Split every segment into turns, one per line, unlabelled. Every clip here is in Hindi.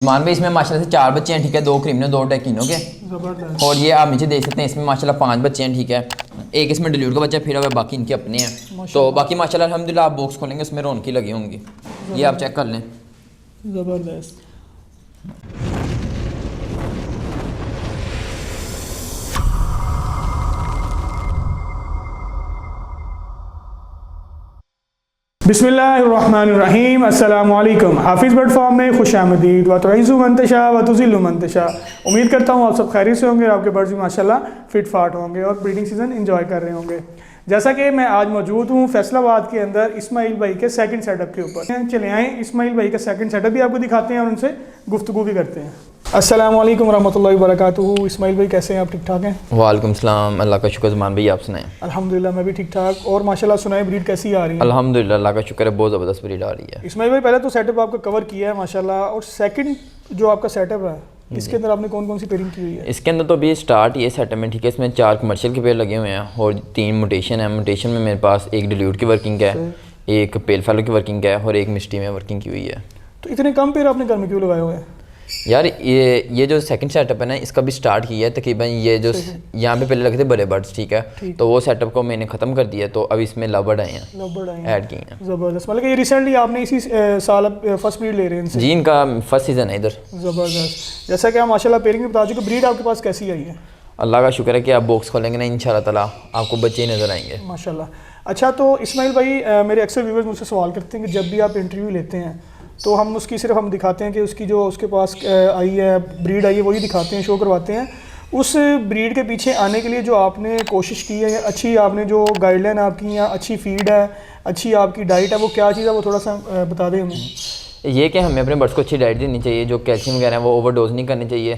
मान भाई इसमें माशाल्लाह से 4 बच्चे हैं, ठीक है, 2 क्रीमिनो 2 टेकिनो के। और ये आप नीचे देख सकते हैं इसमें माशाल्लाह 5 बच्चे हैं, ठीक है। एक इसमें डिल्यूट का बच्चा फिर हुआ, बाकी इनके अपने हैं। तो बाकी माशाल्लाह अल्हम्दुलिल्लाह आप बॉक्स खोलेंगे उसमें रौनकी लगी होंगी, ये आप चेक कर लें।
ज़बरदस्त। बिस्मिल्लाहिर्रहमानिर्रहीम। अस्सलामु अलैकुम। हाफिज़ बर्ड फार्म में खुश आमदीद। व तुइज़्ज़ु मन तशा व तुज़िल्लु मन तशा। उम्मीद करता हूँ आप सब खैरियत से होंगे और आपके बर्ड्स भी माशाल्लाह फिट फाट होंगे और ब्रीडिंग सीज़न एंजॉय कर रहे होंगे। जैसा कि मैं आज मौजूद हूँ फैसलाबाद के अंदर इस्माइल भाई के सेकंड सेटअप के ऊपर। चले आए इस्माइल भाई का सेकंड सेटअप भी आपको दिखाते हैं और उनसे गुफ्तगू भी करते हैं। अस्सलाम वालेकुम रहमतुल्लाहि व बरकातुहू। इस्माइल भाई कैसे हैं आप? ठीक ठाक हैं?
वालेकुम सलाम, अल्लाह का शुक्र। ज़मान भाई आप सुनाएं?
अल्हम्दुलिल्लाह मैं भी ठीक ठाक। और माशाल्लाह सुनाए ब्रीड कैसी आ रही है?
अल्हम्दुलिल्लाह अल्लाह का शुक्र है, बहुत ज़बरदस्त ब्रीड आ रही है।
इस्माइल भाई पहले तो सेटअप आपका कवर किया है माशाल्लाह, और सेकंड जो आपका सेटअप है इसके अंदर आपने कौन कौन सी पेयरिंग की हुई है?
इसके अंदर तो अभी स्टार्ट ये सेटअप में, ठीक है। इसमें 4 कमर्शियल के पेयर लगे हुए हैं और 3 म्यूटेशन है। म्यूटेशन में मेरे पास एक डिल्यूट की वर्किंग है, एक पेल फेलो की वर्किंग है और एक मिस्टी में वर्किंग की हुई है।
तो इतने कम पेयर आपने घर में क्यों लगाए हुए हैं?
यार ये जो सेकंड सेटअप है ना, इसका भी स्टार्ट किया है तकरीबन। ये जो यहाँ पे पहले लगे थे बड़े बर्ड्स, ठीक है, तो वो सेटअप को मैंने ख़त्म कर दिया, तो अब इसमें लव बर्ड आए हैं, ऐड किए हैं।
ज़बरदस्त। मतलब कि ये रिसेंटली आपने इसी साल फर्स्ट ब्रीड ले रहे हैं इनसे?
जी, इनका फर्स्ट सीज़न है इधर।
ज़बरदस्त। जैसा कि आप माशाल्लाह पेयरिंग में बता चुके, ब्रीड आपके पास कैसी आई है?
अल्लाह का शुक्र है कि आप बॉक्स खोलेंगे ना इंशाल्लाह ताला आपको बच्चे ही नज़र आएंगे
माशाल्लाह। अच्छा, तो इस्माइल भाई मेरे अक्सर व्यूवर्स मुझसे सवाल करते हैं कि जब भी आप इंटरव्यू लेते हैं तो हम उसकी सिर्फ हम दिखाते हैं कि उसकी जो उसके पास आई है ब्रीड आई है वही दिखाते हैं, शो करवाते हैं। उस ब्रीड के पीछे आने के लिए जो आपने कोशिश की है, अच्छी आपने जो गाइडलाइन आपकी या अच्छी फीड है, अच्छी आपकी डाइट है, वो क्या चीज़ है, वो थोड़ा सा बता दें हमें।
ये कि हमें अपने बर्ड्स को अच्छी डाइट देनी चाहिए, जो कैल्शियम वगैरह है वो ओवरडोज नहीं करनी चाहिए।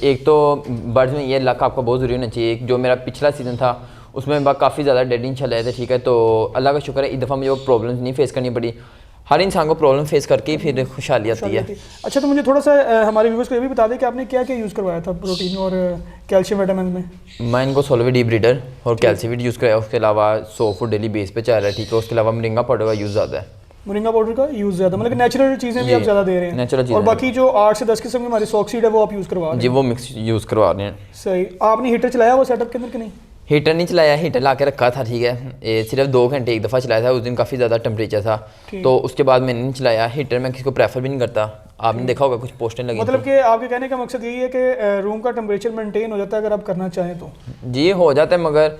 एक तो बर्ड्स में ये लक आपका बहुत ज़रूरी होना चाहिए। जो मेरा पिछला सीज़न था उसमें काफ़ी ज़्यादा डेडिंग चल रहे थे, ठीक है, तो अल्लाह का शुक्र है इस दफ़ा मुझे वो प्रॉब्लम्स नहीं फेस करनी पड़ी। हर इंसान को प्रॉब्लम फेस करके ही फिर खुशहाली आती है।
अच्छा, तो मुझे थोड़ा सा हमारे व्यूवर्स को ये भी बता दें कि आपने क्या क्या यूज़ करवाया था प्रोटीन और कैल्शियम विटामिन में?
मैं इनको सोलविड डी ब्रीडर और कैल्सीविड यूज़ कराया, उसके अलावा 100 फूड डेली बेस पे चल रहा है, ठीक है। उसके अलावा मोरिंगा पाउडर का यूज़ ज़्यादा है।
मोरिंगा पाउडर का यूज़ ज़्यादा, मतलब नेचुरल चीज़ें भी आप ज़्यादा दे रहे हैं?
नेचुरल चीज़ें।
और बाकी जो 8 से 10 किस्म की हमारी सॉक्सीड है वो आप यूज़ करवा रहे हैं?
जी, वो मिक्स यूज़ करवा रहे हैं।
सही। आपने हीटर चलाया वो सेटअप के अंदर कि नहीं?
हीटर नहीं चलाया, हीटर ला के रखा था, ठीक है। ये सिर्फ 2 घंटे एक दफ़ा चलाया था, उस दिन काफ़ी ज़्यादा टेम्परेचर था, तो उसके बाद मैंने नहीं चलाया। हीटर मैं किसी को प्रेफर भी नहीं करता। आपने देखा होगा कुछ पोस्टें लगी,
मतलब कि आपके कहने का मकसद यही है कि रूम का टेम्परेचर मेंटेन हो जाता है अगर आप करना चाहें तो?
जी हो जाता है, मगर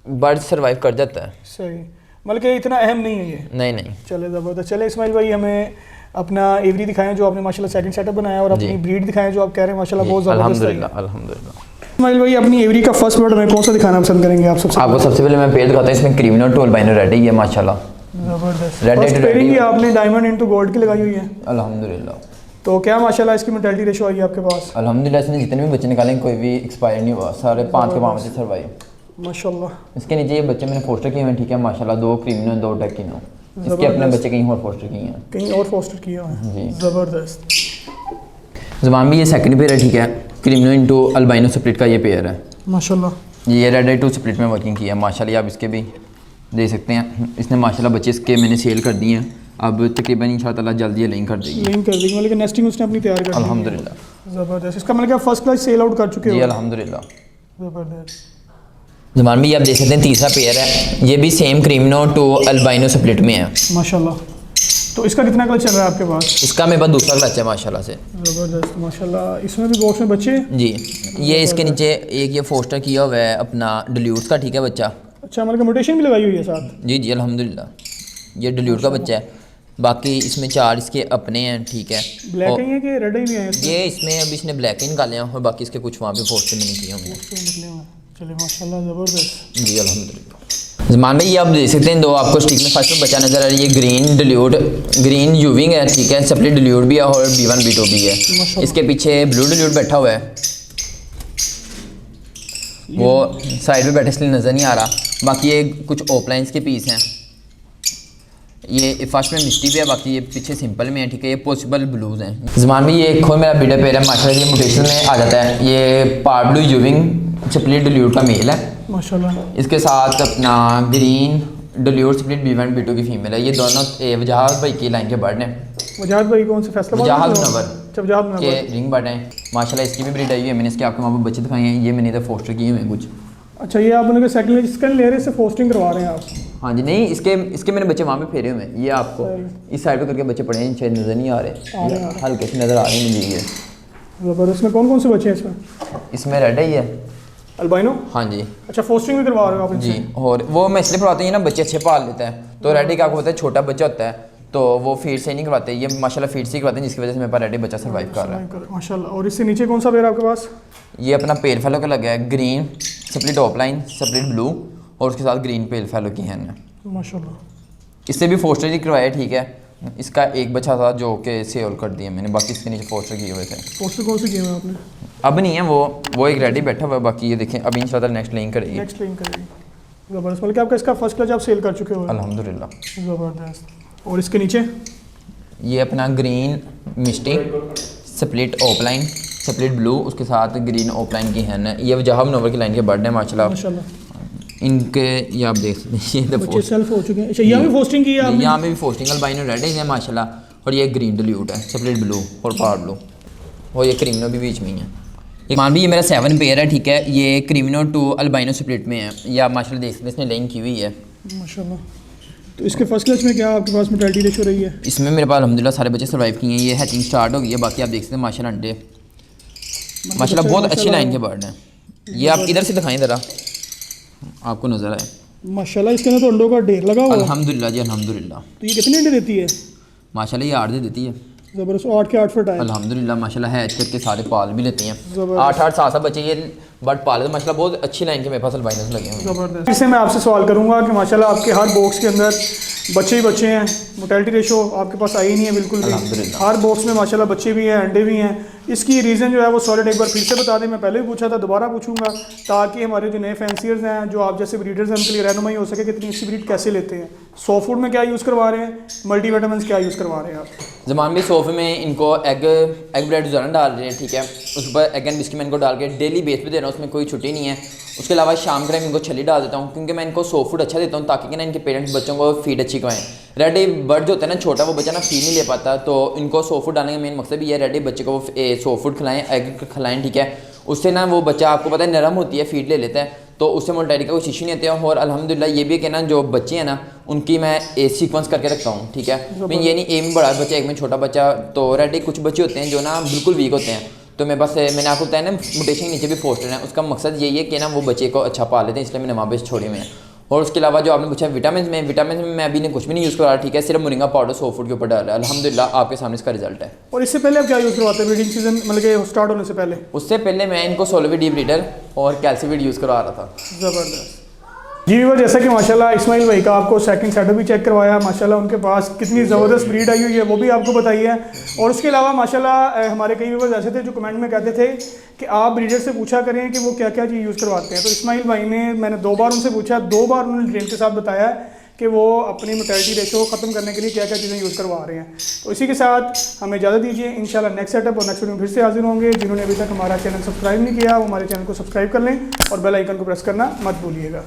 बर्ड सर्वाइव कर जाता है।
सही, मतलब कि इतना अहम नहीं है ये?
नहीं।
चले ज़बरदस्त। चले इस्माइल भाई हमें अपना एवरी दिखाएं जो आपने माशाल्लाह सेकंड सेटअप बनाया, और अपनी ब्रीड दिखाएं जो आप कह रहे हैं माशाल्लाह बहुत ज़बरदस्त है।
अल्हम्दुलिल्लाह।
इस्माइल भाई अपनी एवरी का फर्स्ट बर्ड में कौन सा दिखाना पसंद करेंगे आप?
आपको सबसे पहले मैं पेयर दिखाता हूँ। इसमें क्रीमिनो टू अल्बाइनो रेड है, ये माशाल्लाह
ज़बरदस्त।
रेड
फर्स्ट पेयरिंग ही आपने डायमंड इनटू गोल्ड की लगाई हुई है?
अल्हम्दुलिल्लाह।
तो क्या माशाल्लाह इसकी मोर्टेलिटी रेशो आई है आपके पास?
अल्हम्दुलिल्लाह इसने जितने भी बच्चे निकाले कोई भी एक्सपायर नहीं हुआ, सारे 5 के 5 से सर्वाइव
माशाल्लाह।
इसके नीचे ये बच्चे मैंने फोस्टर किए हैं, ठीक है, माशाल्लाह 2 क्रीमिनो 2 टेकिनो। इसके अपने बच्चे कहीं और फोस्टर किए हैं,
कहीं और फोस्टर किया है। ज़बरदस्त।
ज़बान भी ये सेकंड पेयर है, ठीक है। क्रीमिनो इनटू अल्बाइनो स्प्लिट का ये पेयर है
माशाल्लाह।
ये रेड आई 2 स्प्लिट में वर्किंग की है माशाल्लाह। आप इसके भी देख सकते हैं, इसने माशाल्लाह बच्चे इसके मैंने सेल कर दिए हैं। अब तकरीबन इंशाल्लाह ताला जल्दी ये लिंक कर देगी,
मतलब कि नेस्टिंग उसने अपनी तैयार कर दी है।
अल्हम्दुलिल्लाह।
ज़बरदस्त। इसका मतलब फर्स्ट क्लास सेल आउट कर चुके हो?
जी अल्हम्दुलिल्लाह।
ज़बरदस्त।
ज़मान भी आप देख सकते हैं तीसरा पेयर है, ये भी same cremino to albino split में है
माशाल्लाह। तो इसका कितना क्लच चल रहा है आपके पास?
इसका मेरे पास दूसरा क्लच है माशाल्लाह से।
ज़बरदस्त माशाल्लाह। इसमें भी बॉक्स में बच्चे हैं?
जी, ये इसके नीचे एक ये फोस्टर किया हुआ है अपना डिल्यूट का, ठीक है, बच्चा।
अच्छा, मतलब म्यूटेशन भी लगाई हुई है साथ?
जी अल्हम्दुलिल्लाह। ये डिल्यूट का बच्चा है। बाकी इसमें 4 इसके अपने हैं, ठीक है।
ब्लैक ही है कि रेड ही है?
ये इसमें अभी इसने ब्लैक ही निकाले हैं और बाकी इसके कुछ वहाँ पे फोस्टर मैंने किए होंगे।
चलिए माशाल्लाह ज़बरदस्त।
जी अल्हम्दुलिल्लाह। ज़मान भाई ये आप देख सकते हैं 2 आपको स्टिक में फर्स्ट में बच्चा नजर आ रहा है, ये ग्रीन डिल्यूट ग्रीन यूविंग है, ठीक है। स्प्लिट डिल्यूट भी है और B1 B2 भी है। इसके पीछे ब्लू डिल्यूट बैठा हुआ है, वो साइड में बैठे इसलिए नज़र नहीं आ रहा। बाकी ये कुछ ओपलाइंस के पीस हैं, ये फर्स्ट में मिस्टी भी है, बाकी ये पीछे सिंपल में है, ठीक है। ये पॉसिबल ब्लूज हैं। ज़मान भी ये एक और मेरा बीडा पेयर है माशाल्लाह, ये म्यूटेशन में आ जाता है। ये पार ब्लू यूविंग स्प्लिट डिल्यूट का मेल है
माशाल्लाह।
इसके साथ अपना green dilute split B1 B2 की फीमेल है। ये दोनों वजाहत भाई की लाइन के बर्ड हैं।
वजाहत भाई कौन से फैसला
वजाहत मुनव्वर
वजाहत
के रिंग बर्ड हैं माशाल्लाह। इसकी भी ब्रीड आई हुई है। मैंने इसके आपको वहाँ पर बच्चे दिखाए हैं। ये मैंने इधर फोस्टर किए हुए हैं कुछ।
अच्छा, ये आप उनके सेकंड लेयर से फोस्टिंग करवा रहे हैं आप?
हाँ जी, नहीं इसके मैंने बच्चे वहाँ पे फेरे हुए हैं। ये आपको इस साइड पे करके बच्चे पड़े हैं, शायद नज़र नहीं आ रहे, हल्के से नज़र आ रहे हैं मुझे। ये
ज़बरदस्त। में कौन से बच्चे हैं इसमें?
इसमें रेड है, ये
अल्बाइनो।
हाँ जी।
अच्छा, फोस्टिंग भी करवा रहे हो आप इनसे?
जी, और वो मैं इसलिए करवाता हूँ ना, बच्चे अच्छे पाल लेता है। तो रेडी का आपको पता है छोटा बच्चा होता है तो वो फीड से नहीं करवाते, ये माशाल्लाह फीड से ही करवाते हैं, जिसकी वजह से मेरे पास रेडी बच्चा सर्वाइव कर रहा है
माशाल्लाह। और इससे नीचे कौन सा पेयर आपके पास?
ये अपना पेल फैलो का लगा है, green split offline split blue और उसके साथ ग्रीन पेल फैलो की है
माशाल्लाह।
इससे भी फोस्टर ही करवाया, ठीक है। इसका एक बच्चा था जो कि सेल कर दिया मैंने, बाकी इसके नीचे फोस्टर किए हुए थे।
पोस्टर कौन से किए हुए हैं आपने?
अब नहीं है वो एक रेडी बैठा हुआ है। बाकी ये देखें अभी इंशाल्लाह नेक्स्ट लेइंग करेगी।
नेक्स्ट लेइंग करेगी। ज़बरदस्त। मतलब कि आपका इसका फर्स्ट क्लच आप सेल कर चुके हो?
अल्हम्दुलिल्लाह।
ज़बरदस्त। और इसके नीचे
ये अपना ग्रीन मिस्टी स्प्लिट ऑफलाइन स्प्लिट ब्लू उसके साथ ग्रीन ऑफलाइन की है। ये वजाहत मुनव्वर की लाइन के बर्ड है माशाल्लाह। इनके ये आप देख सकते हैं, ये
बच्चे सेल्फ हो चुके हैं। अच्छा, यहाँ भी फोस्टिंग की है आपने?
यहाँ में भी फोस्टिंग अल्बाइनो रेड है माशाल्लाह। और ये ग्रीन डिल्यूट है स्प्लिट ब्लू और पार ब्लू, और ये क्रीमिनो भी बीच में ही है। एक मान भी ये मेरा 7 पेयर है, ठीक है। ये क्रीमिनो 2 अल्बाइनो स्प्लिट में है। ये आप माशाल्लाह देख सकते हैं, इसने लेइंग की हुई है
माशाल्लाह। तो इसके फर्स्ट क्लच में क्या आपके पास मोर्टेलिटी रेशो रही है?
इसमें मेरे पास अल्हम्दुलिल्लाह सारे बच्चे सर्वाइव किए हैं। ये हैचिंग स्टार्ट हो गई है। बाकी आप देख सकते हैं माशाल्लाह अंडे माशाल्लाह बहुत अच्छी लाइन के बर्ड हैं। ये आप इधर से दिखाएं ज़रा, आपको नज़र आए
माशाल्लाह। इसके अंदर तो अंडों का ढेर लगा हुआ है।
अल्हम्दुलिल्लाह जी अल्हम्दुलिल्लाह।
तो ये कितने अंडे देती है?
माशाल्लाह ये 8 दे देती है।
ज़बरदस्त। 8 के 8 फिट आए
अल्हम्दुलिल्लाह माशाल्लाह हैच करके सारे पाल भी लेते हैं।
ज़बरदस्त।
8 7 बच्चे ये बर्ड पाले तो माशाल्लाह बहुत अच्छी लाइन के मेरे पास अल्बाइनोस लगे हुए हैं।
ज़बरदस्त। इससे मैं आपसे सवाल करूंगा कि माशाल्लाह आपके हर बॉक्स के अंदर बच्चे ही बच्चे हैं, मोर्टेलिटी रेशो आपके पास आई नहीं है बिल्कुल भी।
अल्हम्दुलिल्लाह।
हर बॉक्स में माशाल्लाह बच्चे भी हैं, अंडे भी हैं। इसकी रीज़न जो है वो सॉलिड एक बार फिर से बता दें। मैं पहले भी पूछा था, दोबारा पूछूंगा, ताकि हमारे जो नए फैंसियर्स हैं, जो आप जैसे ब्रीडर्स हैं, उनके लिए रहनुमाई हो सके कि इतनी अच्छी ब्रीड कैसे लेते हैं। सॉफ्ट फूड में क्या यूज़ करवा रहे हैं, मल्टीविटामिन्स क्या यूज़ करवा रहे हैं आप?
ज़मान भी सोफे में इनको एग ब्रेड ज़रा डाल रहे हैं, ठीक है। उस पर एग एंड बिस्किट मैं इनको डाल के डेली बेस पे दे रहा हूँ, उसमें कोई छुट्टी नहीं है। उसके अलावा शाम के टाइम इनको छली डाल देता हूँ, क्योंकि मैं इनको सॉफ्ट फूड अच्छा देता हूँ ताकि कि ना इनके पेरेंट्स बच्चों को फीड अच्छी खवाएं। रेडी बर्ड जो होता है ना छोटा, वो बच्चा ना फीड नहीं ले पाता, तो इनको सॉफ्ट फूड डालने का मेन मकसद भी है रेडी बच्चे को सॉफ्ट फूड खिलाएं, एग खिलाएं, ठीक है। उससे ना वो बच्चा आपको पता है नरम होती है, फीड ले लेता है, तो उससे मोर्टेलिटी का कोई इशू नहीं आता है। और अल्हम्दुलिल्लाह ये भी है कि ना जो बच्चे हैं ना उनकी मैं सीक्वेंस करके रखता हूँ, ठीक है। मैं ये नहीं एक में बड़ा बच्चा एक में छोटा बच्चा, तो रेडी कुछ बच्चे होते हैं जो ना बिल्कुल वीक होते हैं, तो मैं बस मैंने आपको बताया ना म्यूटेशन के नीचे भी फोस्टर है, उसका मकसद यही है कि ना वो बच्चे को अच्छा पाल लेते हैं, इसलिए मैंने वहाँ पे छोड़े हुए हैं। और उसके अलावा जो आपने पूछा विटामिन में मैं अभी ने कुछ भी नहीं यूज़ करा, ठीक है। सिर्फ मोरिंगा पाउडर सॉफ्ट फूड के ऊपर डाला है। अल्हम्दुलिल्लाह आपके सामने इसका रिजल्ट है। और
इससे पहले आप क्या यूज़ करवाते हैं ब्रीडिंग सीजन, मतलब कि स्टार्ट होने से पहले?
उससे पहले मैं इनको सोलोविड डी ब्रीडर और कैल्सीविड यूज़ करवा रहा था।
ज़बरदस्त जी। वो जैसा कि माशाल्लाह इस्माइल भाई का आपको सेकंड सेटअप भी चेक करवाया, माशाल्लाह उनके पास कितनी ज़बरदस्त ब्रीड आई हुई है वो भी आपको बताई है। और उसके अलावा माशाल्लाह हमारे कई व्यूअर्स ऐसे थे जो कमेंट में कहते थे कि आप ब्रीडर से पूछा करें कि वो क्या क्या चीज़ यूज़ करवाते हैं। तो इस्माइल भाई ने, मैंने 2 बार उनसे पूछा, 2 बार उन्होंने ड्रीम के साथ बताया कि वो अपनी मोर्टेलिटी रेशो ख़त्म करने के लिए क्या क्या चीज़ें यूज़ करवा रहे हैं। तो इसी के साथ हमें इजाज़त दीजिए। इंशाल्लाह नेक्स्ट सेटअप और नेक्स्ट वीडियो में फिर से हाजिर होंगे। जिन्होंने अभी तक हमारा चैनल सब्सक्राइब नहीं किया वो हमारे चैनल को सब्सक्राइब कर लें और बेल आइकन को प्रेस करना मत भूलिएगा।